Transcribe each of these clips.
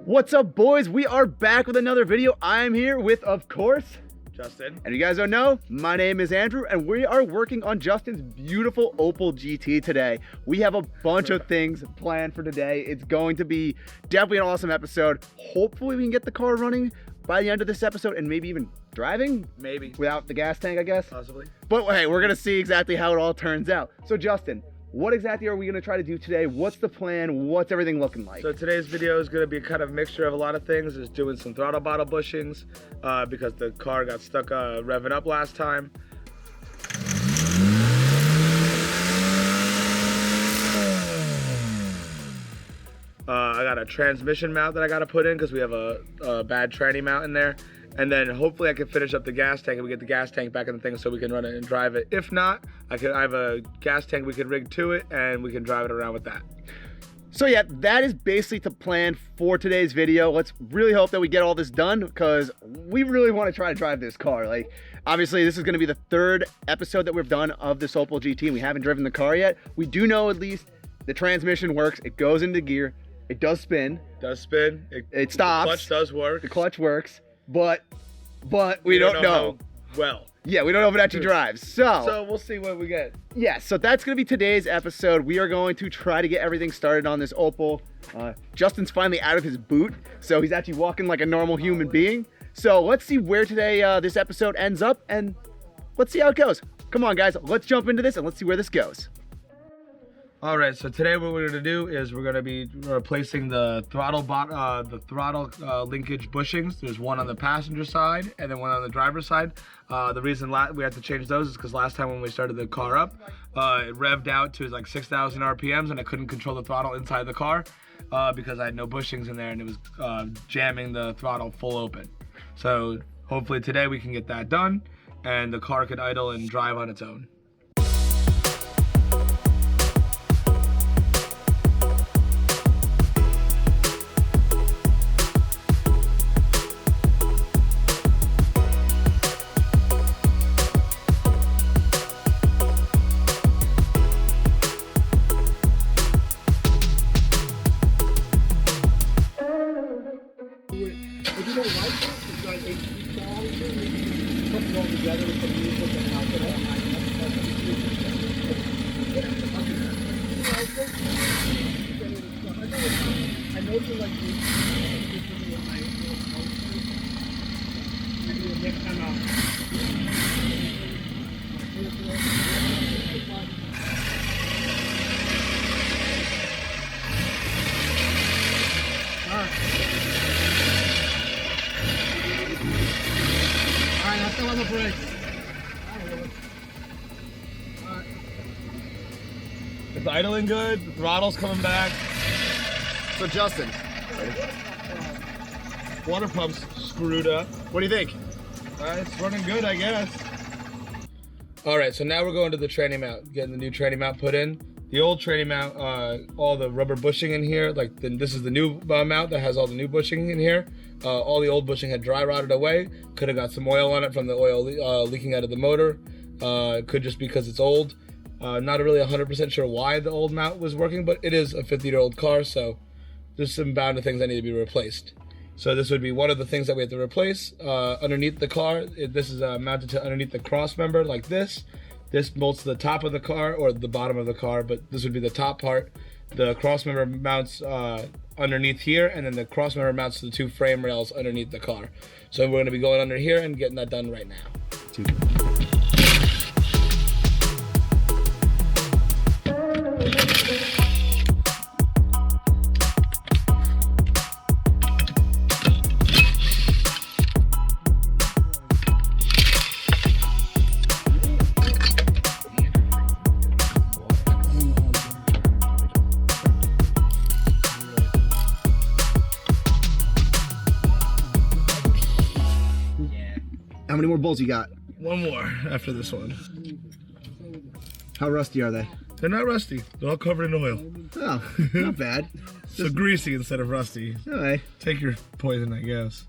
What's up, boys? We are back with another video. I'm here with, of course, Justin. And if you guys don't know, my name is Andrew, and we are working on Justin's beautiful Opel GT today. We have a bunch of things planned for today. It's going to be definitely an awesome episode. Hopefully we can get the car running by the end of this episode and maybe even driving. Maybe. Without the gas tank, I guess. Possibly. But hey, we're gonna see exactly how it all turns out. So Justin, what exactly are we gonna try to do today? What's the plan? What's everything looking like? So today's video is gonna be kind of a mixture of a lot of things. Is doing some throttle bottle bushings because the car got stuck revving up last time. I got a transmission mount that I gotta put in because we have a bad tranny mount in there. And then hopefully I can finish up the gas tank and we get the gas tank back in the thing so we can run it and drive it. If not, I have a gas tank we can rig to it and we can drive it around with that. So yeah, that is basically the plan for today's video. Let's really hope that we get all this done because we really want to try to drive this car. Like, obviously this is going to be the third episode that we've done of this Opel GT and we haven't driven the car yet. We do know at least the transmission works. It goes into gear. It does spin. Does spin. It stops. The clutch does work. The clutch works. But we don't know. Well. Yeah, we don't know if it actually drives. So we'll see what we get. Yeah, so that's going to be today's episode. We are going to try to get everything started on this Opel. Justin's finally out of his boot, so he's actually walking like a normal human being. So let's see where today this episode ends up, and let's see how it goes. Come on, guys, let's jump into this, and let's see where this goes. All right, so today what we're gonna do is we're gonna be replacing the throttle linkage bushings. There's one on the passenger side and then one on the driver's side. The reason we had to change those is because last time when we started the car up, it revved out to like 6,000 RPMs and I couldn't control the throttle inside the car because I had no bushings in there and it was jamming the throttle full open. So hopefully today we can get that done and the car could idle and drive on its own. On the brakes. It's idling good, the throttle's coming back. So Justin, Water pump's screwed up. what do you think? It's running good, I guess. All right, so now we're going to the tranny mount, getting the new tranny mount put in. The old tranny mount, all the rubber bushing in here, this is the new mount that has all the new bushing in here. All the old bushing had dry rotted away. Could have got some oil on it from the oil leaking out of the motor. Could just because it's old. Not really 100% sure why the old mount was working, but it is a 50-year-old car, so there's some bound of things that need to be replaced. So this would be one of the things that we have to replace. Underneath the car, this is mounted to underneath the cross member like this. This bolts to the top of the car or the bottom of the car, but this would be the top part. The cross member mounts underneath here, and then the cross member mounts to the two frame rails underneath the car. So we're going to be going under here and getting that done right now. How many more bolts you got? One more after this one. How rusty are they? They're not rusty. They're all covered in oil. Oh, not bad. So greasy instead of rusty. All right. Take your poison, I guess.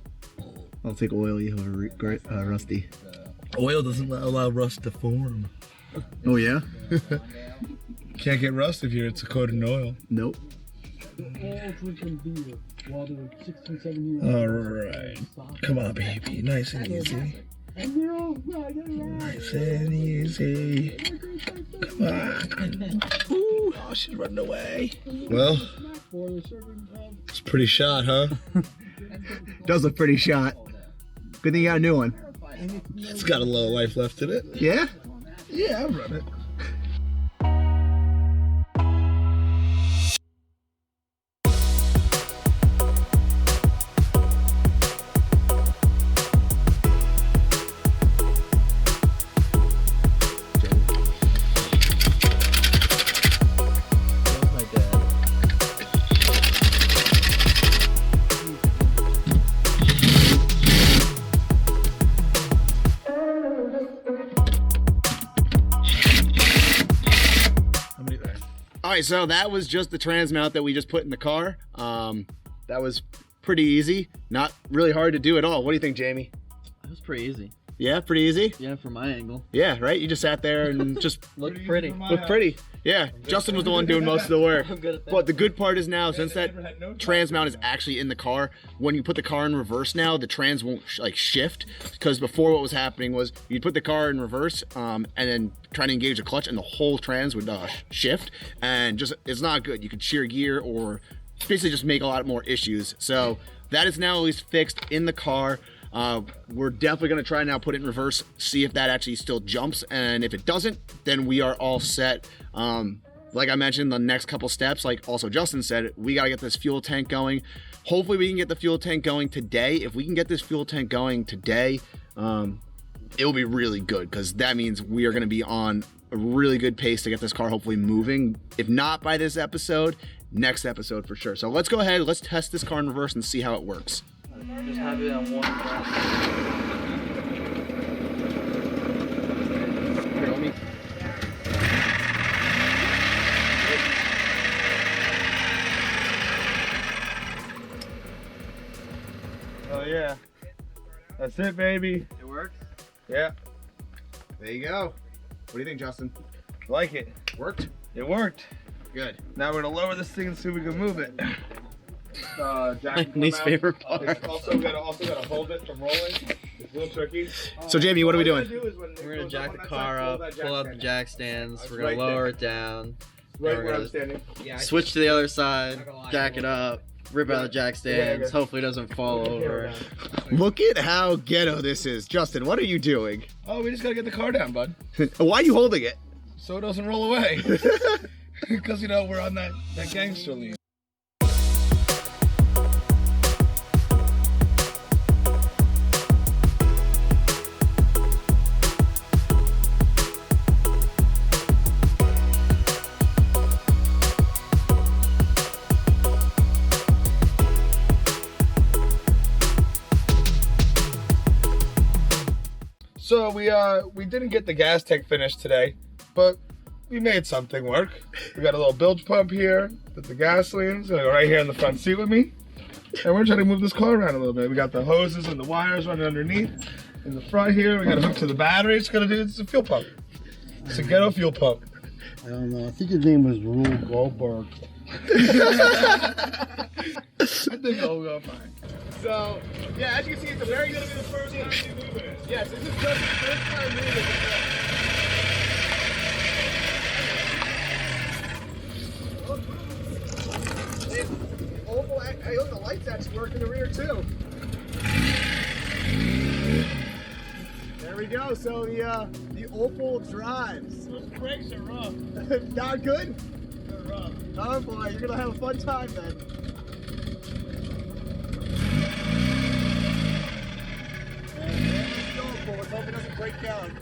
I'll take oily over rusty. Oil doesn't allow rust to form. Oh yeah? Can't get rust if it's coated in oil. Nope. all drinking beer while they're 16, 17 years All right. Come on, baby. Nice and easy. And they're all right. Nice and easy. Come on. Ooh, oh, she's running away. Well, it's a pretty shot, huh? Does look pretty shot. Good thing you got a new one. It's got a little life left in it. Yeah? Yeah, I'll run it. All right, so that was just the trans mount that we just put in the car. That was pretty easy. Not really hard to do at all. What do you think, Jamie? It was pretty easy. Yeah, pretty easy? Yeah, from my angle. Yeah, right? You just sat there and just Looked pretty. looked pretty. Yeah, Justin was the one doing most of the work. I'm good at that. But the good part is now, since that trans mount is actually in the car, when you put the car in reverse now, the trans won't like shift. Because before what was happening was you'd put the car in reverse and then try to engage the clutch and the whole trans would shift. And just, it's not good. You could shear gear or basically just make a lot more issues. So that is now at least fixed in the car. We're definitely going to try now put it in reverse, see if that actually still jumps, and if it doesn't, then we are all set. Like I mentioned, the next couple steps, like also Justin said, we got to get this fuel tank going. Hopefully we can get the fuel tank going today. If we can get this fuel tank going today, it'll be really good, because that means we are going to be on a really good pace to get this car hopefully moving. If not by this episode, next episode for sure. So let's go ahead, let's test this car in reverse and see how it works. Just have it on one track. Here, let me. Oh yeah. That's it, baby. It works? Yeah. There you go. What do you think, Justin? Like it. Worked? It worked. Good. Now we're gonna lower this thing and see if we can move it. Jack, Least favorite part. It's also gotta hold it from rolling. It's a little tricky. So Jamie, what are we doing? We're gonna jack the car up, pull out the jack stands. We're gonna Right lower there. it down. Right We're where I'm gonna standing. switch to the other side, jack it up, rip out the jack stands. Hopefully it doesn't fall over. Look at how ghetto this is. Justin, what are you doing? Oh, we just gotta get the car down, bud. Why are you holding it? So it doesn't roll away. Because, you know, we're on that gangster lead. So we didn't get the gas tank finished today, but we made something work. We got a little bilge pump here with the gasoline. So go right here in the front seat with me. And we're trying to move this car around a little bit. We got the hoses and the wires running underneath. In the front here, we got to hook to the battery. It's a fuel pump. It's a ghetto fuel pump. I don't know. I think his name was Rube Goldberg. I think it'll go fine. So, yeah, as you can see, it's a very good the first time you moving it. Yes, this is just the first time moving it. Opel, hey, look, the lights actually work in the rear too. There we go. So the Opel drives. Those brakes are rough. Not good. They're rough. Oh boy, you're gonna have a fun time then. Let's hope it doesn't break down.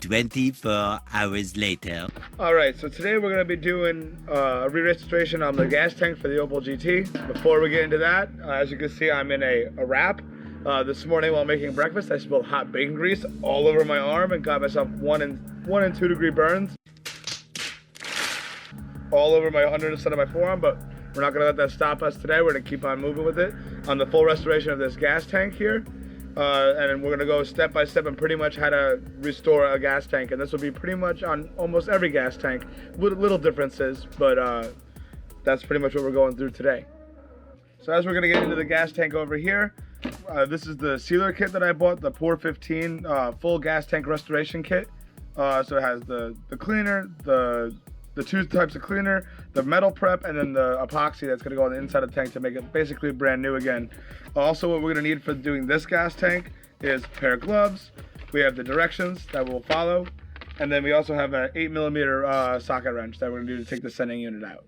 24 hours later. Alright, so today we're going to be doing a re-registration on the gas tank for the Opel GT. Before we get into that, as you can see, I'm in a wrap. This morning while making breakfast, I spilled hot bacon grease all over my arm and got myself 1 and 2 degree burns all over my underside of my forearm, but we're not going to let that stop us today. We're going to keep on moving with it on the full restoration of this gas tank here. And we're going to go step by step and pretty much how to restore a gas tank. And this will be pretty much on almost every gas tank with little differences. But that's pretty much what we're going through today. So as we're gonna get into the gas tank over here, this is the sealer kit that I bought, the Pour 15 full gas tank restoration kit. So it has the cleaner, the two types of cleaner, the metal prep, and then the epoxy that's gonna go on the inside of the tank to make it basically brand new again. Also, what we're gonna need for doing this gas tank is a pair of gloves. We have the directions that we'll follow, and then we also have an 8mm socket wrench that we're gonna do to take the sending unit out.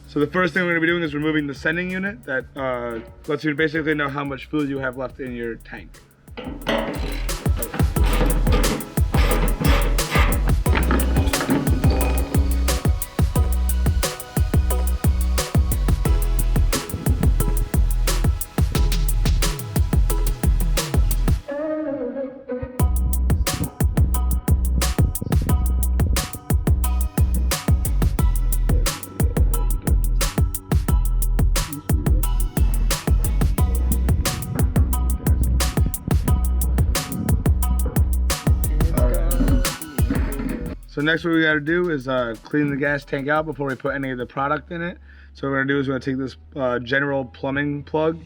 So the first thing we're gonna be doing is removing the sending unit that lets you basically know how much fluid you have left in your tank. So next what we gotta do is clean the gas tank out before we put any of the product in it. So what we're gonna do is we're gonna take this general plumbing plug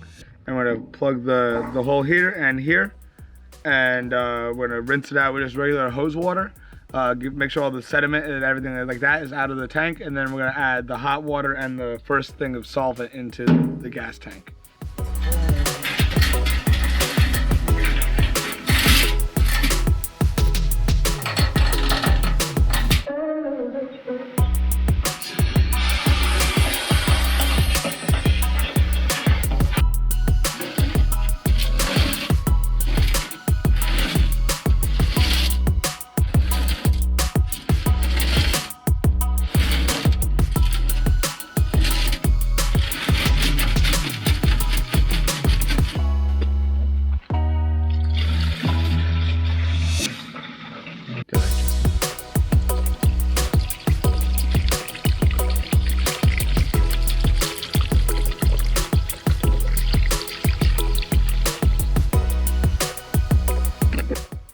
and we're gonna plug the hole here and here. And we're gonna rinse it out with just regular hose water. Make sure all the sediment and everything like that is out of the tank. And then we're gonna add the hot water and the first thing of solvent into the gas tank.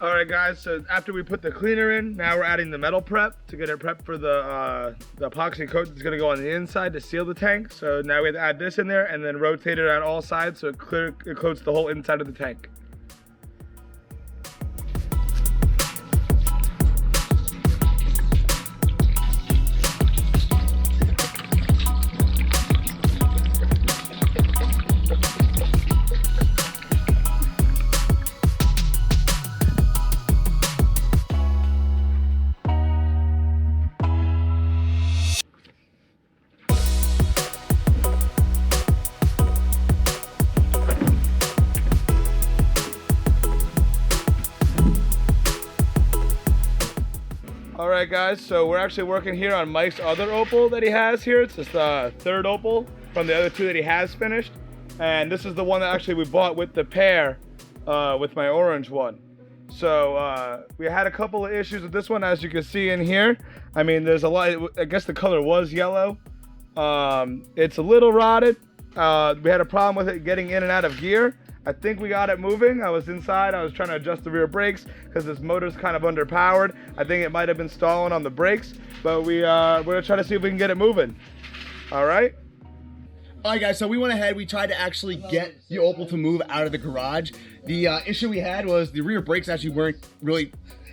Alright guys, so after we put the cleaner in, now we're adding the metal prep to get it prepped for the epoxy coat that's going to go on the inside to seal the tank. So now we have to add this in there and then rotate it on all sides so it coats the whole inside of the tank. Alright guys, so we're actually working here on Mike's other Opel that he has here. It's his third Opel from the other two that he has finished. And this is the one that actually we bought with the pair with my orange one. So we had a couple of issues with this one, as you can see in here. I mean, there's a lot, I guess the color was yellow. It's a little rotted. We had a problem with it getting in and out of gear. I think we got it moving. I was inside, I was trying to adjust the rear brakes because this motor's kind of underpowered. I think it might have been stalling on the brakes, but we're gonna try to see if we can get it moving. All right? All right, guys, so we went ahead, we tried to actually get the Opel to move out of the garage. The issue we had was the rear brakes actually weren't really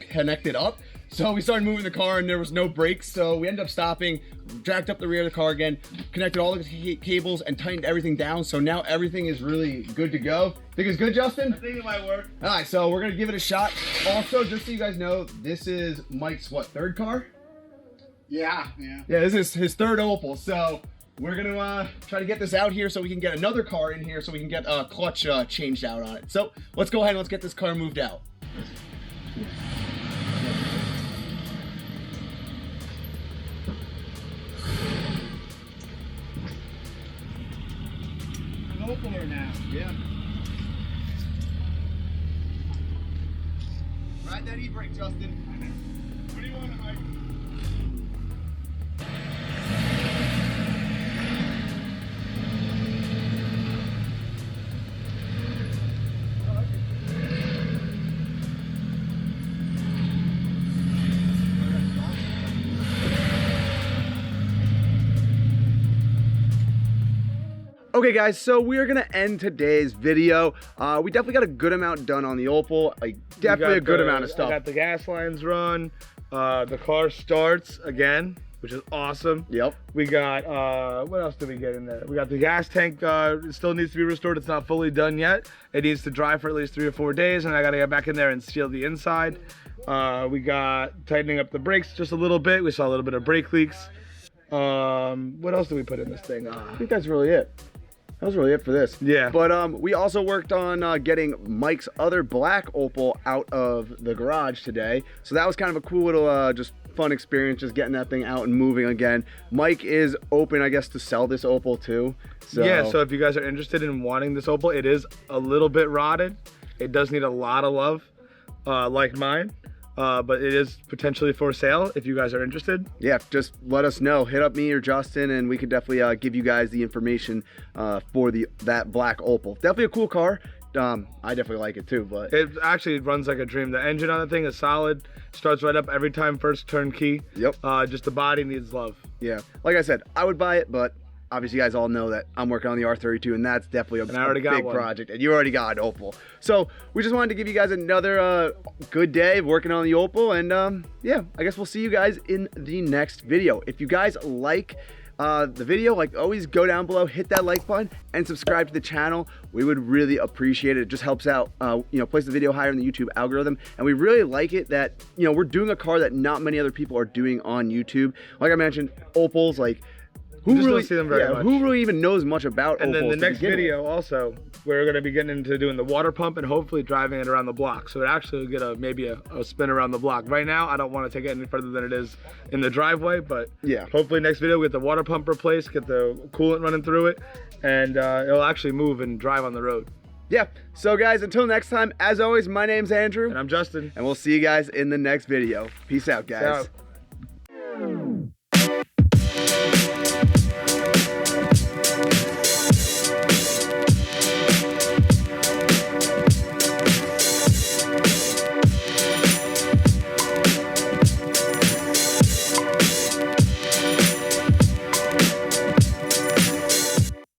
connected up. So we started moving the car and there was no brakes. So we ended up stopping, jacked up the rear of the car again, connected all the cables and tightened everything down. So now everything is really good to go. Think it's good, Justin? I think it might work. All right, so we're gonna give it a shot. Also, just so you guys know, this is Mike's, what, third car? Yeah. Yeah, this is his third Opel. So we're gonna try to get this out here so we can get another car in here so we can get a clutch changed out on it. So let's go ahead and let's get this car moved out. Opel here now. Yeah. Ride that e-brake, Justin. What do you want, Mike? Okay guys, so we're gonna end today's video. We definitely got a good amount done on the Opel, like definitely a good amount of stuff. I got the gas lines run, the car starts again, which is awesome. Yep. We got, what else did we get in there? We got the gas tank, it still needs to be restored. It's not fully done yet. It needs to dry for at least 3 or 4 days, and I gotta get back in there and seal the inside. We got tightening up the brakes just a little bit. We saw a little bit of brake leaks. What else did we put in this thing? I think that's really it. That was really it for this. Yeah. But we also worked on getting Mike's other black Opel out of the garage today. So that was kind of a cool little just fun experience, just getting that thing out and moving again. Mike is open, I guess, to sell this Opel too. So yeah, so if you guys are interested in wanting this Opel, it is a little bit rotted. It does need a lot of love, like mine. But it is potentially for sale if you guys are interested. Yeah, just let us know. Hit up me or Justin, and we could definitely give you guys the information for that black Opel. Definitely a cool car. I definitely like it too. But it actually runs like a dream. The engine on the thing is solid. Starts right up every time, first turn key. Yep. Just the body needs love. Yeah. Like I said, I would buy it, but obviously you guys all know that I'm working on the R32, and that's definitely a big project, and you already got an Opel. So we just wanted to give you guys another good day working on the Opel, and yeah, I guess we'll see you guys in the next video. If you guys like the video, like always, go down below, hit that like button, and subscribe to the channel. We would really appreciate it. It just helps out, you know, place the video higher in the YouTube algorithm, and we really like it that, you know, we're doing a car that not many other people are doing on YouTube. Like I mentioned, Opels, like, who really see them very much. Who really even knows much about Opels? And then the next video also, we're going to be getting into doing the water pump and hopefully driving it around the block. So it actually will get maybe a spin around the block. Right now, I don't want to take it any further than it is in the driveway, but yeah, hopefully next video we get the water pump replaced, get the coolant running through it, and it'll actually move and drive on the road. Yeah, so guys, until next time, as always, my name's Andrew. And I'm Justin. And we'll see you guys in the next video. Peace out, guys. Peace out.